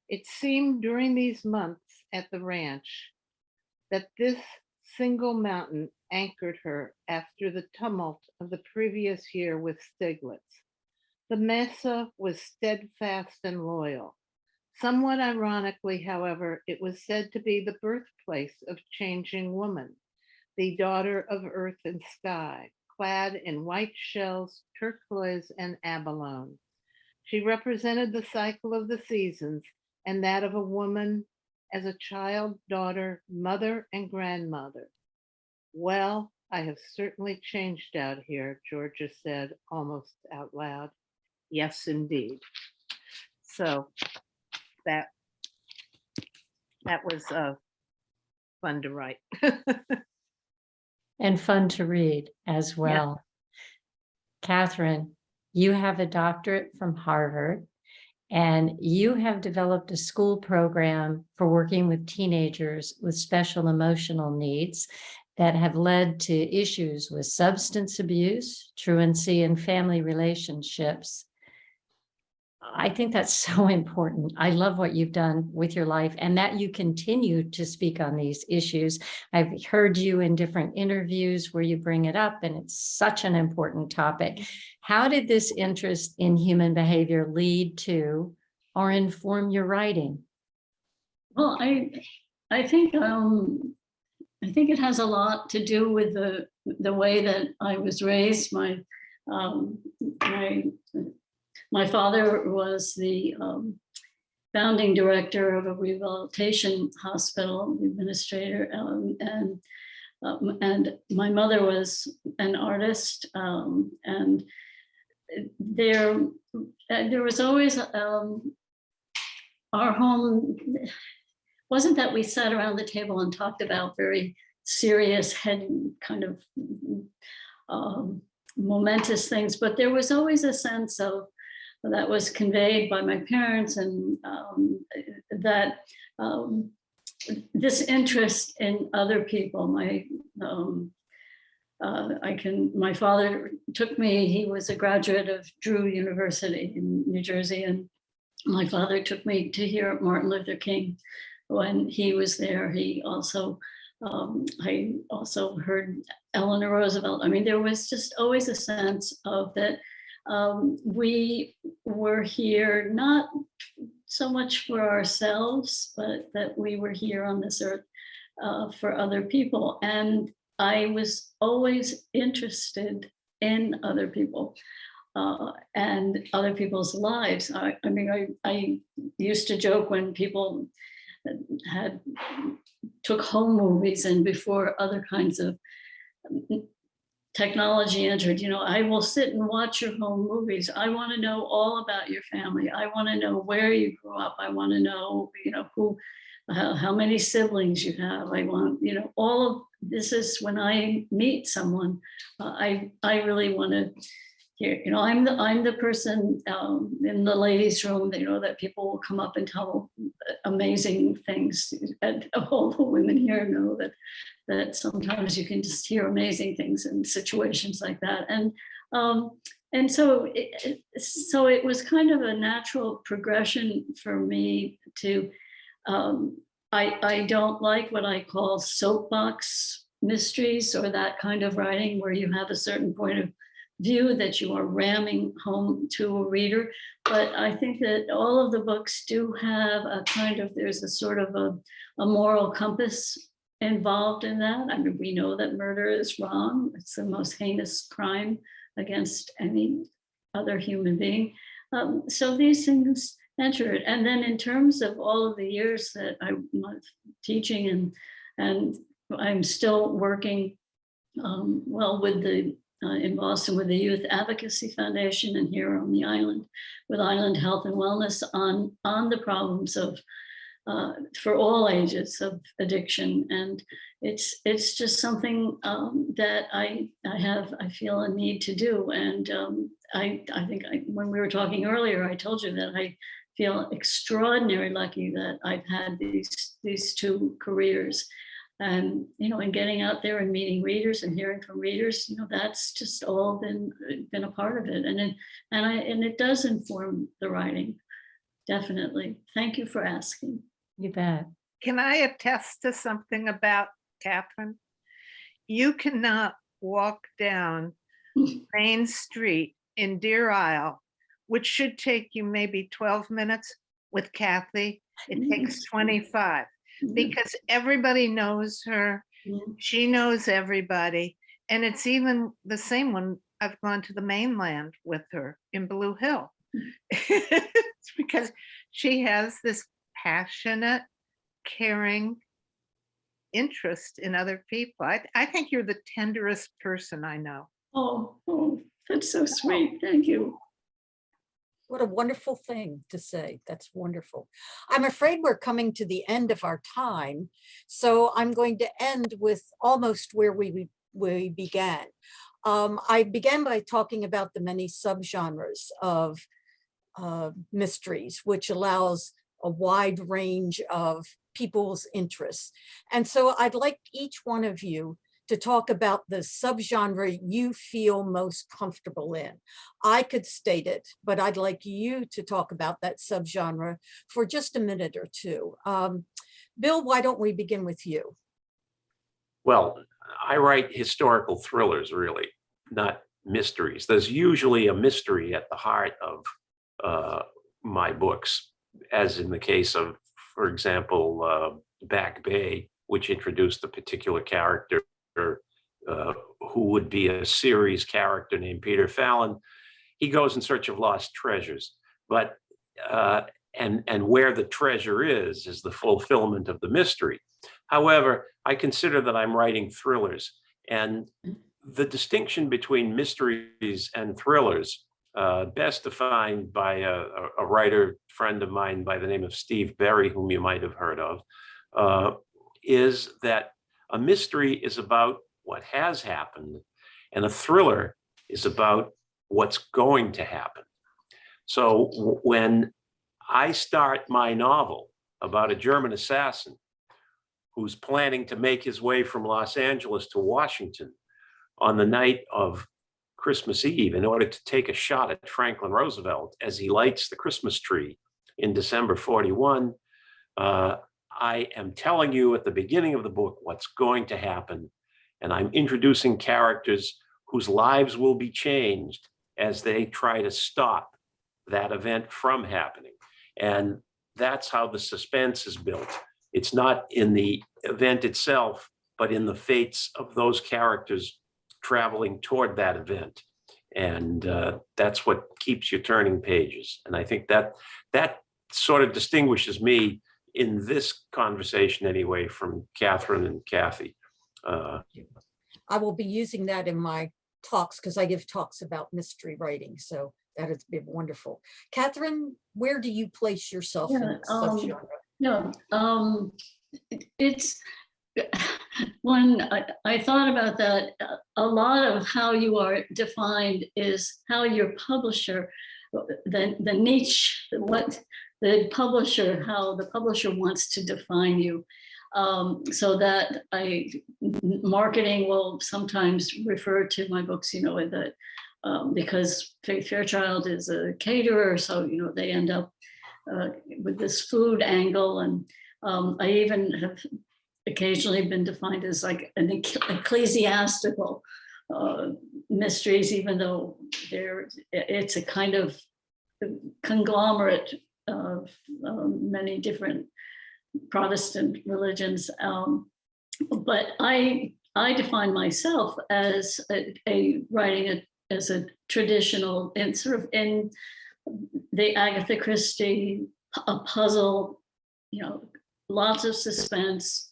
It seemed during these months at the ranch that this single mountain anchored her after the tumult of the previous year with Stiglitz. The mesa was steadfast and loyal. Somewhat ironically, however, it was said to be the birthplace of changing woman, the daughter of earth and sky, clad in white shells, turquoise, and abalone. She represented the cycle of the seasons and that of a woman as a child, daughter, mother, and grandmother. Well, I have certainly changed out here, Georgia said almost out loud. Yes, indeed. So that was fun to write. And fun to read as well. Catherine, you have a doctorate from Harvard, and you have developed a school program for working with teenagers with special emotional needs that have led to issues with substance abuse, truancy, and family relationships. I think that's so important. I love what you've done with your life and that you continue to speak on these issues. I've heard you in different interviews where you bring it up, and it's such an important topic. How did this interest in human behavior lead to or inform your writing? Well, I think it has a lot to do with the way that I was raised. My father was the founding director of a rehabilitation hospital, administrator, and my mother was an artist, and there was always our home. Wasn't that we sat around the table and talked about very serious head kind of momentous things, but there was always a sense of that was conveyed by my parents, and that this interest in other people. My father took me. He was a graduate of Drew University in New Jersey, and my father took me to hear Martin Luther King when he was there. He also, I also heard Eleanor Roosevelt. I mean, there was just always a sense of that. We were here not so much for ourselves, but that we were here on this earth for other people. And I was always interested in other people and other people's lives. I used to joke when people took home movies, and before other kinds of technology entered, I will sit and watch your home movies. I want to know all about your family. I want to know where you grew up. I want to know, who, how many siblings you have. I want, all of this is when I meet someone, I really want to hear, I'm the person in the ladies' room, that people will come up and tell amazing things. And all the women here know that sometimes you can just hear amazing things in situations like that. And so it was kind of a natural progression for me to, I don't like what I call soapbox mysteries or that kind of writing where you have a certain point of view that you are ramming home to a reader. But I think that all of the books do have a kind of, there's a sort of a moral compass involved in that. I mean, we know that murder is wrong. It's the most heinous crime against any other human being. So these things enter it. And then in terms of all of the years that I was teaching, and I'm still working well with the in Boston with the Youth Advocacy Foundation, and here on the island with Island Health and Wellness on the problems of for all ages of addiction. And it's just something that I feel a need to do. And I think when we were talking earlier, I told you that I feel extraordinarily lucky that I've had these two careers. And, you know, and getting out there and meeting readers and hearing from readers, you know, that's just all been a part of it. And it does inform the writing, definitely. Thank you for asking. You bet. Can I attest to something about Catherine? You cannot walk down Main Street in Deer Isle, which should take you maybe 12 minutes. With Kathy, it takes 25, because everybody knows her. She knows everybody. And it's even the same when I've gone to the mainland with her in Blue Hill. It's because she has this passionate, caring interest in other people. I think you're the tenderest person I know. Oh, that's so sweet. Thank you. What a wonderful thing to say. That's wonderful. I'm afraid we're coming to the end of our time, so I'm going to end with almost where we began. I began by talking about the many subgenres of mysteries, which allows a wide range of people's interests. And so I'd like each one of you to talk about the subgenre you feel most comfortable in. I could state it, but I'd like you to talk about that subgenre for just a minute or two. Bill, why don't we begin with you? Well, I write historical thrillers, really, not mysteries. There's usually a mystery at the heart of my books, as in the case of, for example, Back Bay, which introduced a particular character who would be a series character named Peter Fallon. He goes in search of lost treasures, but and where the treasure is the fulfillment of the mystery. However, I consider that I'm writing thrillers, and the distinction between mysteries and thrillers, best defined by a writer friend of mine by the name of Steve Berry, whom you might have heard of, is that a mystery is about what has happened, and a thriller is about what's going to happen. So when I start my novel about a German assassin who's planning to make his way from Los Angeles to Washington on the night of Christmas Eve in order to take a shot at Franklin Roosevelt as he lights the Christmas tree in December 41, I am telling you at the beginning of the book what's going to happen, and I'm introducing characters whose lives will be changed as they try to stop that event from happening. And that's how the suspense is built. It's not in the event itself, but in the fates of those characters traveling toward that event. And that's what keeps you turning pages. And I think that sort of distinguishes me in this conversation anyway from Catherine and Kathy. I will be using that in my talks because I give talks about mystery writing. So that has been wonderful. Catherine, where do you place yourself in this subgenre? No, it's when I thought about that, a lot of how you are defined is how your publisher, the niche, what the publisher, how the publisher wants to define you. So that marketing will sometimes refer to my books, you know, that because Fairchild is a caterer, so, you know, they end up with this food angle. And I even have occasionally been defined as like an ecclesiastical mysteries, even though it's a kind of conglomerate of many different Protestant religions. But I define myself as writing as a traditional, and sort of in the Agatha Christie, a puzzle, lots of suspense,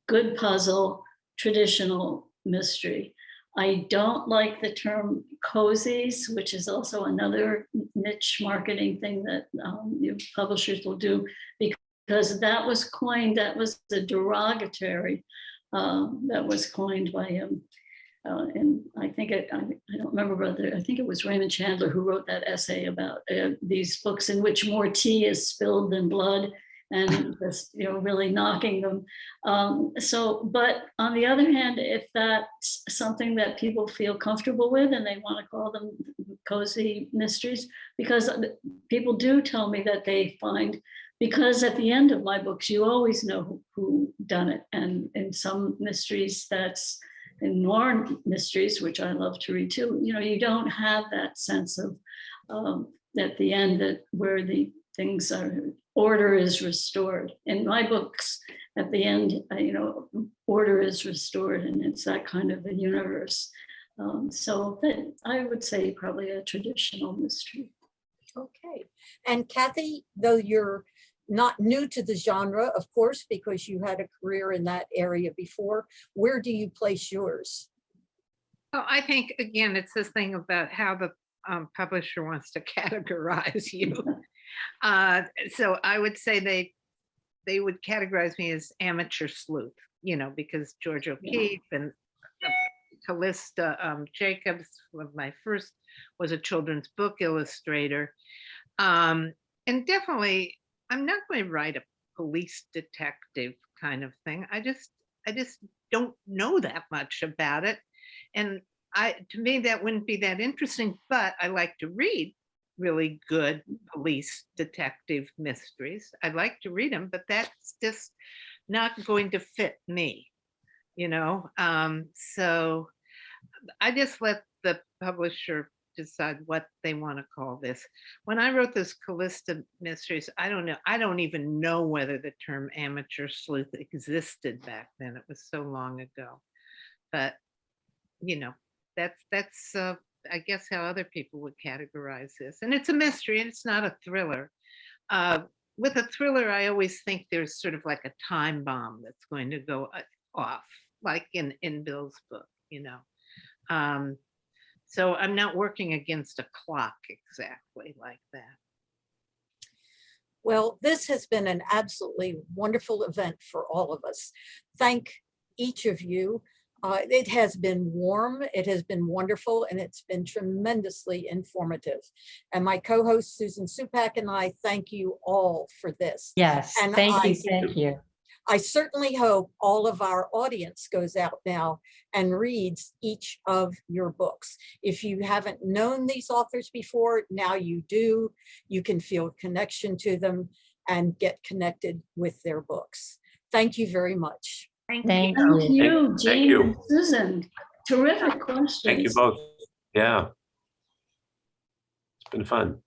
good puzzle, traditional mystery. I don't like the term cozies, which is also another niche marketing thing that publishers will do, because that was a derogatory that was coined by him. And I think I don't remember whether, I think it was Raymond Chandler who wrote that essay about these books in which more tea is spilled than blood, and just really knocking them. But on the other hand, if that's something that people feel comfortable with and they want to call them cozy mysteries, because people do tell me that they find, because at the end of my books, you always know who done it. And in some mysteries, that's in noir mysteries, which I love to read too, you don't have that sense of at the end that where the things are, order is restored. In my books, at the end, order is restored, and it's that kind of a universe. So that I would say probably a traditional mystery. Okay. And Kathy, though you're not new to the genre, of course, because you had a career in that area before, where do you place yours? Well, I think, again, it's this thing about how the publisher wants to categorize you. So I would say they would categorize me as amateur sleuth, because George O'Keeffe and Callista Jacobs, one of my first, was a children's book illustrator. And definitely, I'm not going to write a police detective kind of thing. I just don't know that much about it. And to me, that wouldn't be that interesting, but I like to read really good police detective mysteries. I like to read them, but that's just not going to fit me, so I just let the publisher decide what they want to call this. When I wrote those Callista mysteries, I don't know. I don't even know whether the term amateur sleuth existed back then. It was so long ago. But, that's I guess how other people would categorize this. And it's a mystery and it's not a thriller. With a thriller, I always think there's sort of like a time bomb that's going to go off, like in Bill's book, So I'm not working against a clock exactly like that. Well, this has been an absolutely wonderful event for all of us. Thank each of you. It has been warm, it has been wonderful, and it's been tremendously informative. And my co-host Susan Supak and I thank you all for this. Yes, And thank you. I certainly hope all of our audience goes out now and reads each of your books. If you haven't known these authors before, now you do. You can feel a connection to them and get connected with their books. Thank you very much. Thank Thank you. you, Thank Jean you. and Susan. Terrific questions. Thank you both. Yeah. It's been fun.